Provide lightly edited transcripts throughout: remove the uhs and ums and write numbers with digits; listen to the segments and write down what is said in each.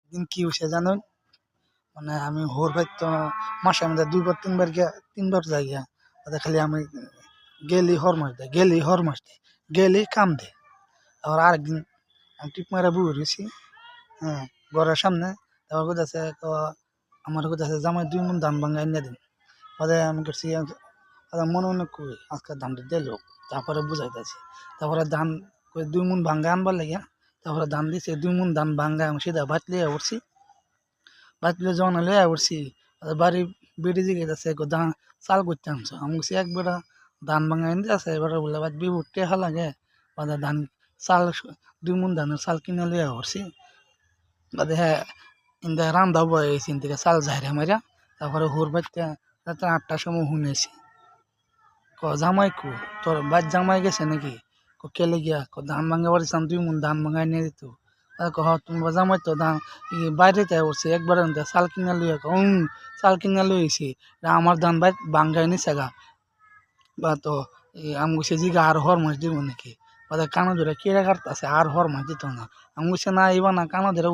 একদিন কি হয়েছে জানেন, মানে আমি হোর ভাই তো মাসে আমাদের 2 বার 3 বার গিয়া 3 বার যাই গিয়া। তাতে খালি আমি গেলি হর মাস দেয়, গেলি হর মাস দেয়, গেলি কাম দেয়। আবার আরেকদিন আমি টিপ মারা বই রয়েছি, হ্যাঁ, ঘরের সামনে। তারপর কোথাছে তো আমার কোথাছে জামাই 2 মণ ধান ভাঙ্গা এনে দিন। পরে আমি করছি মনে মনে কই আজকে ধানটা দিল। তারপরে বুঝাইতেছি, তারপরে ধান কই 2 মণ ভাঙ্গা আনবার লাগিয়া। তারপরে ধান দিছে 2 মণ ধান ভাঙ্গা আমি সিধা ভাত লিয়ে উঠছি। ভাত লিয়ে যখন লিয়ে উঠছি বাড়ি বেড়ে দিকে যাচ্ছে ধান চাল করতে আনছো। আমি বলছি একবার ধান ভাঙ্গা এনে আছে, এবার বলে ভাত বিবুর টেহা লাগে। বাদে ধান চাল 2 মণ ধানের চাল কিনে লিয়ে উঠছি। বাদে হ্যাঁ ইন্দা রান্ধাও বয়েছি থেকে চাল ঝাইরা মারিয়া। তারপরে হুর বাইতে রাতে 8টার সময় শুনেছি জামাই কো তোর বাদ জামাই গেছে নাকি? কেলে গিয়া ধান ভাঙ্গা পারছিলাম 2 মণ ধান ভাঙ্গাই নিয়ে দিত। তোমার জামাই তো ধান বাইরে তাই উঠছে একবার চাল কিনা লইয়া চাল কিনা লইছি আমার ধান বাই ভাঙ্গাই নিছে গা। বা তো আমি বলছি জিগা আর হর মাস দিব নাকি? কানা ধরে কেড়ে কাটতেছে আর হর মাস দিত না। আমি বলছি না এবার না, কানা ধরে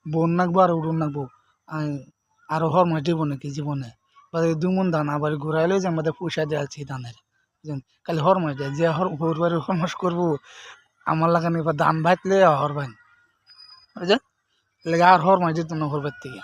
বোন নাকবো আর উড়ুন নাকবো, আরো হর মাস দিব নাকি জীবনে? 2 মণ ধান আবার ঘুরাই লই যে আমাদের পয়সা দেওয়ালছি ধানের, বুঝলেন? খালি হর মাস দেয় যে হর বাড়ি হর মাস করবো আমার লাগানি ধান ভাতলে হর ভাই বুঝলেন, আর হর মাস দিত না হর থেকে।